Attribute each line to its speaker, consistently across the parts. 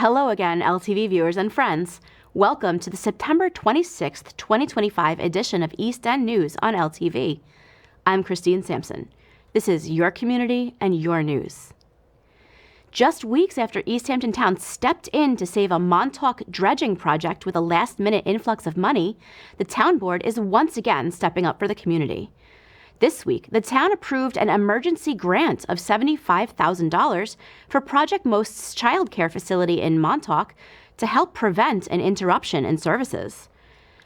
Speaker 1: Hello again, LTV viewers and friends. Welcome to the September 26th, 2025 edition of East End News on LTV. I'm Christine Sampson. This is your community and your news. Just weeks after East Hampton Town stepped in to save a Montauk dredging project with a last-minute influx of money, the town board is once again stepping up for the community. This week, the town approved an emergency grant of $75,000 for Project Most's child care facility in Montauk to help prevent an interruption in services.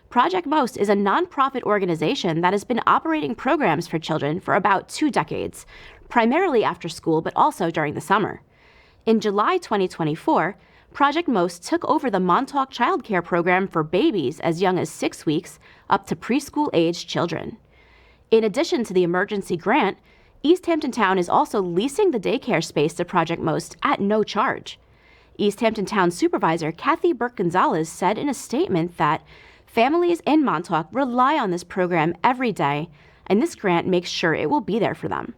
Speaker 1: Project Most is a nonprofit organization that has been operating programs for children for about 2 decades, primarily after school but also during the summer. In July 2024, Project Most took over the Montauk child care program for babies as young as 6 weeks up to preschool-aged children. In addition to the emergency grant, East Hampton Town is also leasing the daycare space to Project Most at no charge. East Hampton Town Supervisor Kathy Burke-Gonzalez said in a statement that families in Montauk rely on this program every day, and this grant makes sure it will be there for them.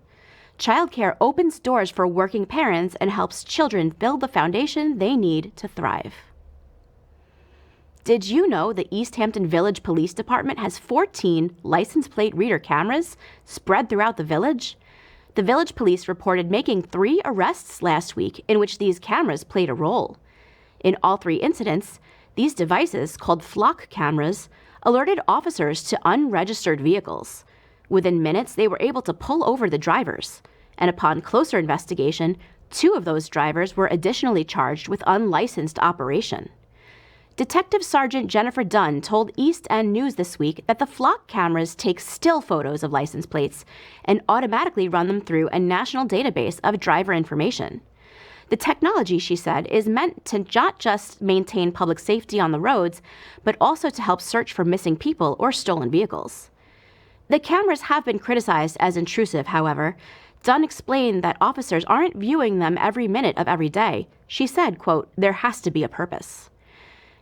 Speaker 1: Childcare opens doors for working parents and helps children build the foundation they need to thrive. Did you know the East Hampton Village Police Department has 14 license plate reader cameras spread throughout the village? The village police reported making 3 arrests last week in which these cameras played a role. In all 3 incidents, these devices, called flock cameras, alerted officers to unregistered vehicles. Within minutes, they were able to pull over the drivers, and upon closer investigation, 2 of those drivers were additionally charged with unlicensed operation. Detective Sergeant Jennifer Dunn told East End News this week that the flock cameras take still photos of license plates and automatically run them through a national database of driver information. The technology, she said, is meant to not just maintain public safety on the roads, but also to help search for missing people or stolen vehicles. The cameras have been criticized as intrusive, however. Dunn explained that officers aren't viewing them every minute of every day. She said, quote, "There has to be a purpose."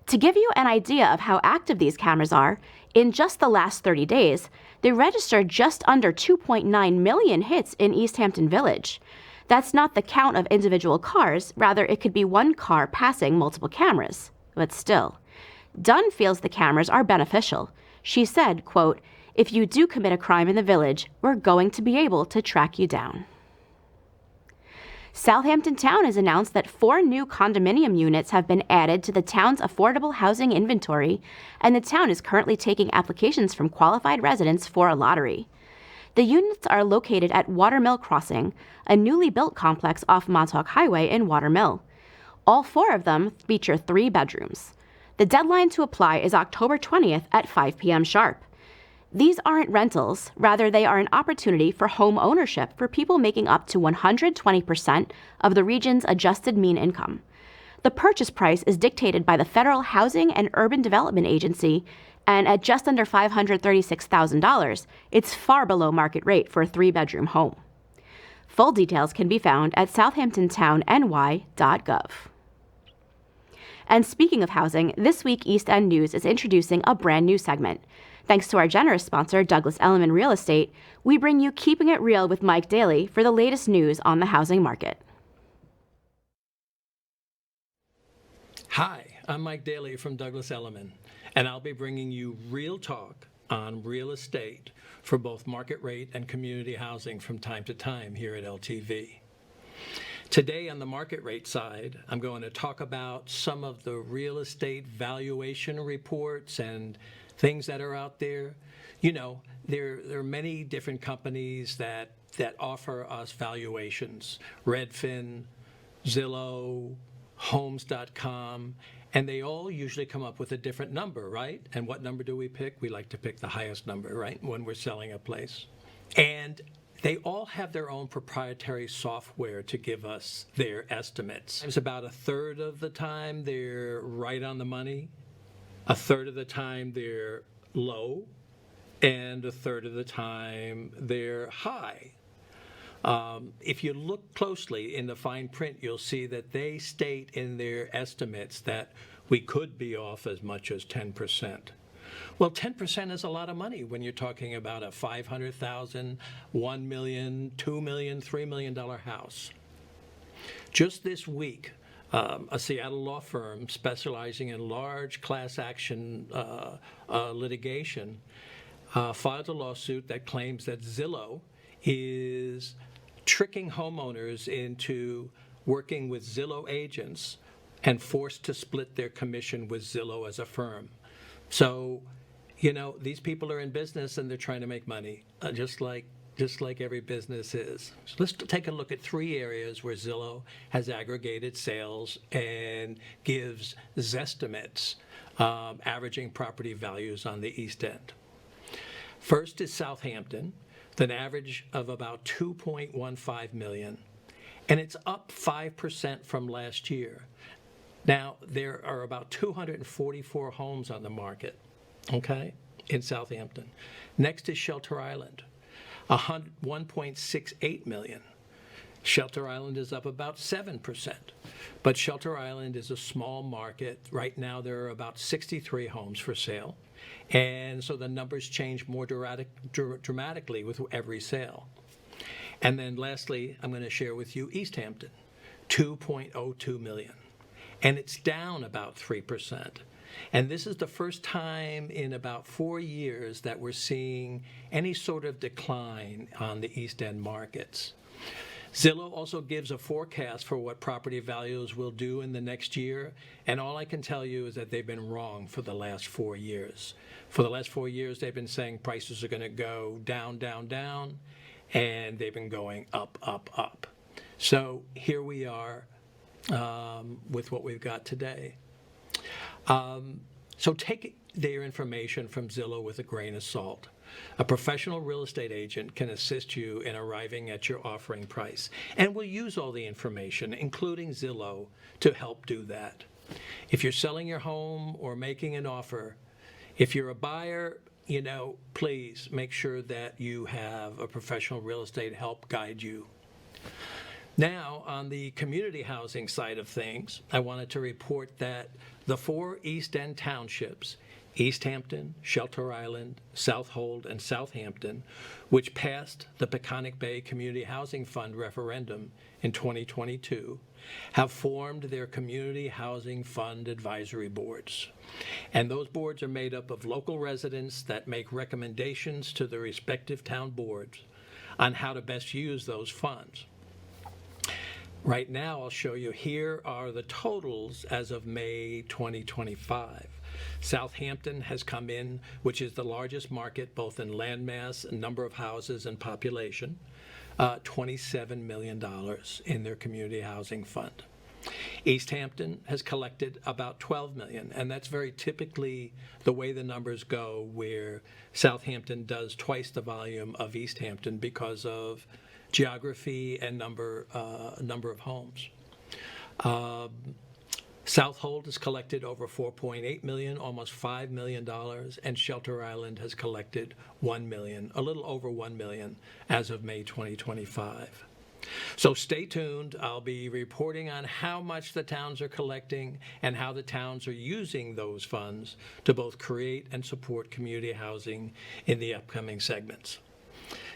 Speaker 1: To give you an idea of how active these cameras are, in just the last 30 days, they registered just under 2.9 million hits in East Hampton Village. That's not the count of individual cars, rather it could be one car passing multiple cameras. But still, Dunn feels the cameras are beneficial. She said, quote, "If you do commit a crime in the village, we're going to be able to track you down." Southampton Town has announced that 4 new condominium units have been added to the town's affordable housing inventory, and the town is currently taking applications from qualified residents for a lottery. The units are located at Watermill Crossing, a newly built complex off Montauk Highway in Watermill. All 4 of them feature 3 bedrooms. The deadline to apply is October 20th at 5 p.m. sharp. These aren't rentals, rather they are an opportunity for home ownership for people making up to 120% of the region's adjusted mean income. The purchase price is dictated by the Federal Housing and Urban Development Agency, and at just under $536,000, it's far below market rate for a 3-bedroom home. Full details can be found at southamptontownny.gov. And speaking of housing, this week East End News is introducing a brand new segment. Thanks to our generous sponsor, Douglas Elliman Real Estate, we bring you Keeping It Real with Mike Daly for the latest news on the housing market.
Speaker 2: Hi, I'm Mike Daly from Douglas Elliman, and I'll be bringing you real talk on real estate for both market rate and community housing from time to time here at LTV. Today on the market rate side, I'm going to talk about some of the real estate valuation reports and things that are out there. You know, there are many different companies that offer us valuations. Redfin, Zillow, Homes.com, and they all usually come up with a different number, right? And what number do we pick? We like to pick the highest number, right, when we're selling a place. And they all have their own proprietary software to give us their estimates. It's about 1/3 of the time they're right on the money, 1/3 of the time they're low, and 1/3 of the time they're high. If you look closely in the fine print, you'll see that they state in their estimates that we could be off as much as 10%. Well, 10% is a lot of money when you're talking about a $500,000, $1 million, $2 million, $3 million house. Just this week, a Seattle law firm specializing in large class action litigation, filed a lawsuit that claims that Zillow is tricking homeowners into working with Zillow agents and forced to split their commission with Zillow as a firm. So, these people are in business and they're trying to make money, just like every business is. So let's take a look at 3 areas where Zillow has aggregated sales and gives Zestimates, averaging property values on the East End. First is Southampton, with an average of about $2.15 million, and it's up 5% from last year. Now, there are about 244 homes on the market, okay, in Southampton. Next is Shelter Island, $1.68 million. Shelter Island is up about 7%, but Shelter Island is a small market. Right now, there are about 63 homes for sale, and so the numbers change more dramatically with every sale. And then lastly, I'm going to share with you East Hampton, $2.02 million, and it's down about 3%. And this is the first time in about 4 years that we're seeing any sort of decline on the East End markets. Zillow also gives a forecast for what property values will do in the next year, and all I can tell you is that they've been wrong for the last 4 years. For the last 4 years, they've been saying prices are going to go down, down, down, and they've been going up, up, up. So here we are with what we've got today. So take their information from Zillow with a grain of salt. A professional real estate agent can assist you in arriving at your offering price, and will use all the information, including Zillow, to help do that. If you're selling your home or making an offer, if you're a buyer, please make sure that you have a professional real estate help guide you. Now, on the community housing side of things, I wanted to report that the 4 East End townships, East Hampton, Shelter Island, Southold, and Southampton, which passed the Peconic Bay Community Housing Fund referendum in 2022, have formed their Community Housing Fund advisory boards. And those boards are made up of local residents that make recommendations to the respective town boards on how to best use those funds. Right now, I'll show you, here are the totals as of May 2025. Southampton has come in, which is the largest market both in landmass, number of houses, and population, $27 million in their community housing fund. East Hampton has collected about $12 million, and that's very typically the way the numbers go, where Southampton does twice the volume of East Hampton because of geography and number of homes. Southold has collected over $4.8 million, almost $5 million, and Shelter Island has collected $1 million, a little over $1 million as of May 2025. So stay tuned. I'll be reporting on how much the towns are collecting and how the towns are using those funds to both create and support community housing in the upcoming segments.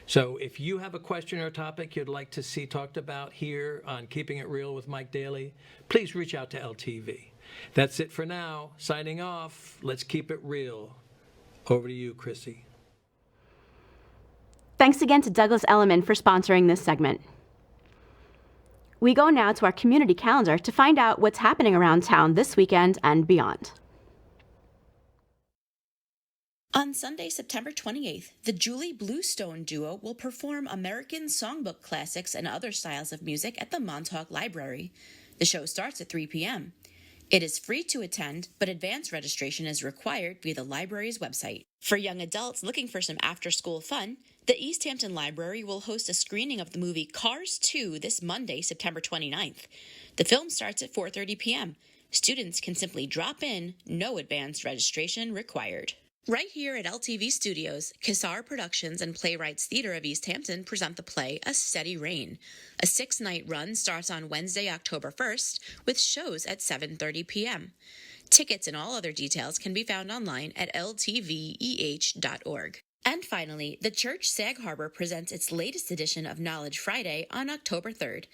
Speaker 2: So if you have a question or topic you'd like to see talked about here on Keeping It Real with Mike Daly, please reach out to LTV. That's it for now. Signing off. Let's keep it real. Over to you, Chrissy.
Speaker 1: Thanks again to Douglas Elliman for sponsoring this segment. We go now to our community calendar to find out what's happening around town this weekend and beyond.
Speaker 3: On Sunday, September 28th, the Julie Bluestone Duo will perform American songbook classics and other styles of music at the Montauk Library. The show starts at 3 p.m. It is free to attend, but advance registration is required via the library's website. For young adults looking for some after-school fun, the East Hampton Library will host a screening of the movie Cars 2 this Monday, September 29th. The film starts at 4:30 p.m. Students can simply drop in, no advance registration required. Right here at LTV Studios, Kissar Productions and Playwrights Theater of East Hampton present the play A Steady Rain. A 6-night run starts on Wednesday, October 1st, with shows at 7:30 p.m. Tickets and all other details can be found online at ltveh.org. And finally, the church Sag Harbor presents its latest edition of Knowledge Friday on October 3rd.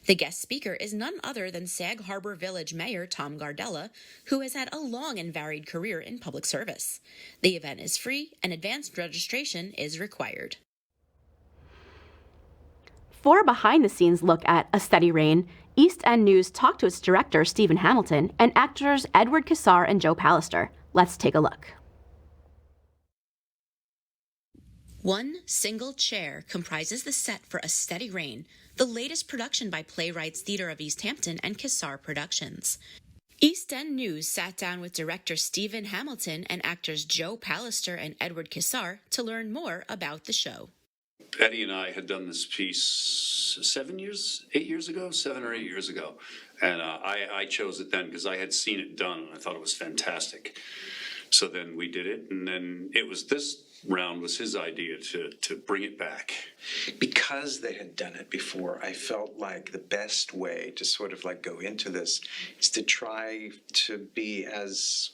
Speaker 3: The guest speaker is none other than Sag Harbor Village Mayor Tom Gardella, who has had a long and varied career in public service. The event is free and advanced registration is required.
Speaker 1: For a behind-the-scenes look at A Steady Rain, East End News talked to its director, Stephen Hamilton, and actors Edward Cassar and Joe Pallister. Let's take a look.
Speaker 3: One single chair comprises the set for A Steady Rain, the latest production by Playwrights Theatre of East Hampton and Cassar Productions. East End News sat down with director Stephen Hamilton and actors Joe Pallister and Edward Cassar to learn more about the show.
Speaker 4: Eddie and I had done this piece 7 or 8 years ago. And I chose it then because I had seen it done and I thought it was fantastic. So then we did it, and then it was this round was his idea to bring it back.
Speaker 5: Because they had done it before, I felt like the best way to sort of like go into this is to try to be as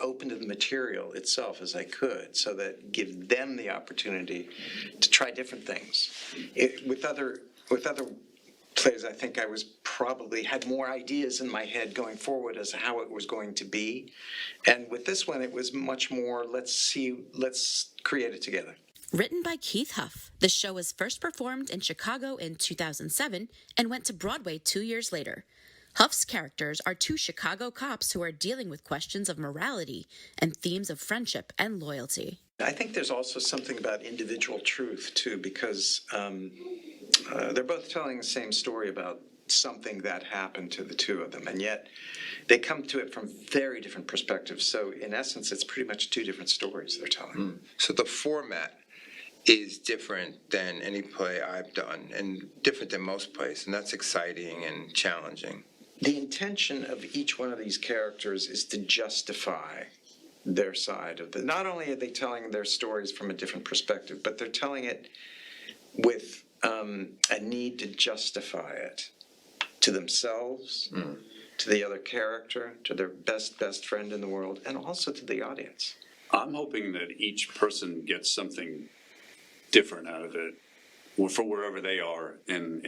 Speaker 5: open to the material itself as I could, so that give them the opportunity to try different things. With other plays, I think I was probably had more ideas in my head going forward as to how it was going to be. And with this one, it was much more, let's create it together.
Speaker 3: Written by Keith Huff, the show was first performed in Chicago in 2007 and went to Broadway 2 years later. Huff's characters are two Chicago cops who are dealing with questions of morality and themes of friendship and loyalty.
Speaker 5: I think there's also something about individual truth, too, because they're both telling the same story about something that happened to the two of them, and yet they come to it from very different perspectives. So, in essence, it's pretty much two different stories they're telling.
Speaker 6: So the format is different than any play I've done, and different than most plays, and that's exciting and challenging.
Speaker 5: The intention of each one of these characters is to justify their side of the. Not only are they telling their stories from a different perspective, but they're telling it with a need to justify it to themselves, to the other character, to their best friend in the world, and also to the audience.
Speaker 4: I'm hoping that each person gets something different out of it. For wherever they are in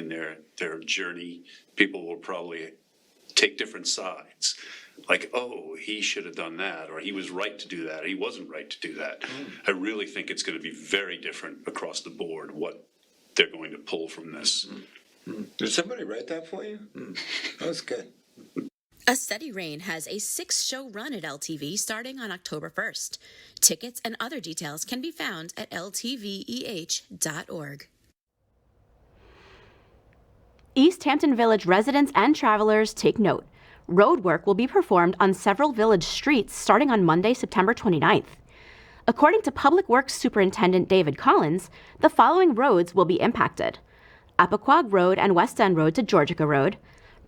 Speaker 4: their journey, people will probably take different sides. Like, oh, he should have done that, or he was right to do that, or he wasn't right to do that. I really think it's going to be very different across the board what they're going to pull from this.
Speaker 6: Did somebody write that for you? That was good.
Speaker 3: A Steady Rain has a 6-show run at LTV starting on October 1st. Tickets and other details can be found at ltveh.org.
Speaker 1: East Hampton Village residents and travelers take note. Road work will be performed on several village streets starting on Monday, September 29th. According to Public Works Superintendent David Collins, the following roads will be impacted: Appoquog Road and West End Road to Georgica Road,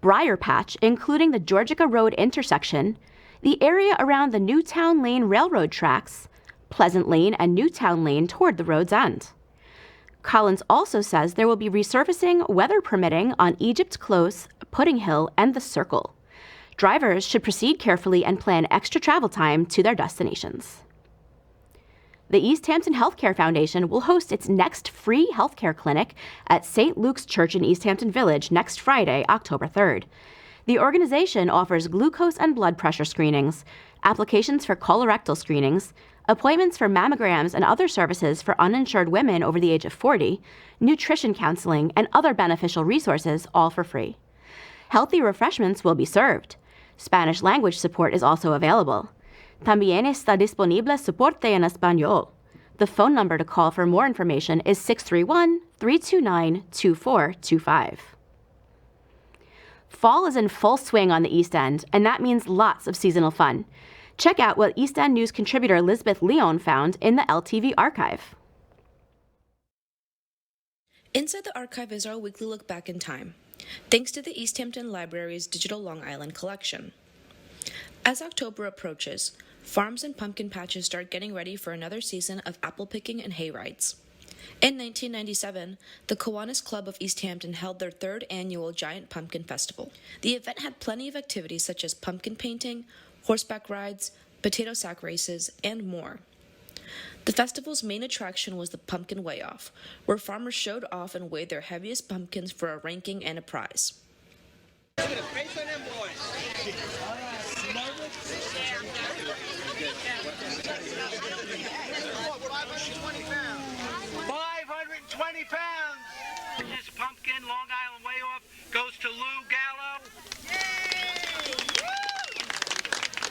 Speaker 1: Briar Patch, including the Georgica Road intersection, the area around the Newtown Lane Railroad tracks, Pleasant Lane and Newtown Lane toward the road's end. Collins also says there will be resurfacing, weather permitting, on Egypt Close, Pudding Hill, and the Circle. Drivers should proceed carefully and plan extra travel time to their destinations. The East Hampton Healthcare Foundation will host its next free healthcare clinic at St. Luke's Church in East Hampton Village next Friday, October 3rd. The organization offers glucose and blood pressure screenings, applications for colorectal screenings, appointments for mammograms and other services for uninsured women over the age of 40, nutrition counseling, and other beneficial resources, all for free. Healthy refreshments will be served. Spanish language support is also available. También está disponible soporte en español. The phone number to call for more information is 631-329-2425. Fall is in full swing on the East End, and that means lots of seasonal fun. Check out what East End News contributor Elizabeth Leon found in the LTV archive.
Speaker 7: Inside the Archive is our weekly look back in time, thanks to the East Hampton Library's digital Long Island collection. As October approaches, farms and pumpkin patches start getting ready for another season of apple picking and hay rides. In 1997, the Kiwanis Club of East Hampton held their third annual Giant Pumpkin Festival. The event had plenty of activities such as pumpkin painting, horseback rides, potato sack races, and more. The festival's main attraction was the Pumpkin Weigh-Off, where farmers showed off and weighed their heaviest pumpkins for a ranking and a prize.
Speaker 8: 520 pounds. This pumpkin Long Island Weigh-Off goes to Lou Gallo.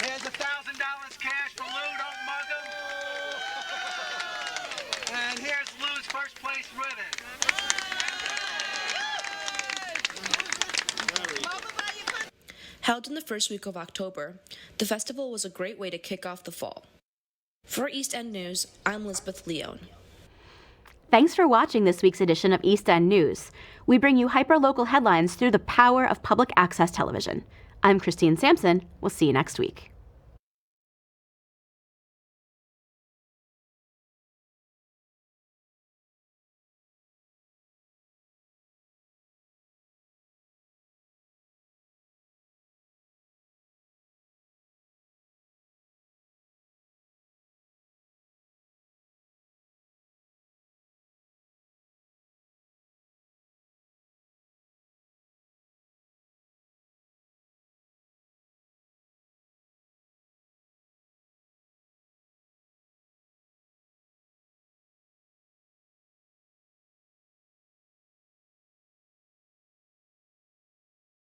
Speaker 8: Here's $1,000 cash for Lou. Don't mug him. And here's Lou's first place ribbon.
Speaker 7: Held in the first week of October, the festival was a great way to kick off the fall. For East End News, I'm Lisbeth Leone.
Speaker 1: Thanks for watching this week's edition of East End News. We bring you hyper-local headlines through the power of public access television. I'm Christine Sampson. We'll see you next week.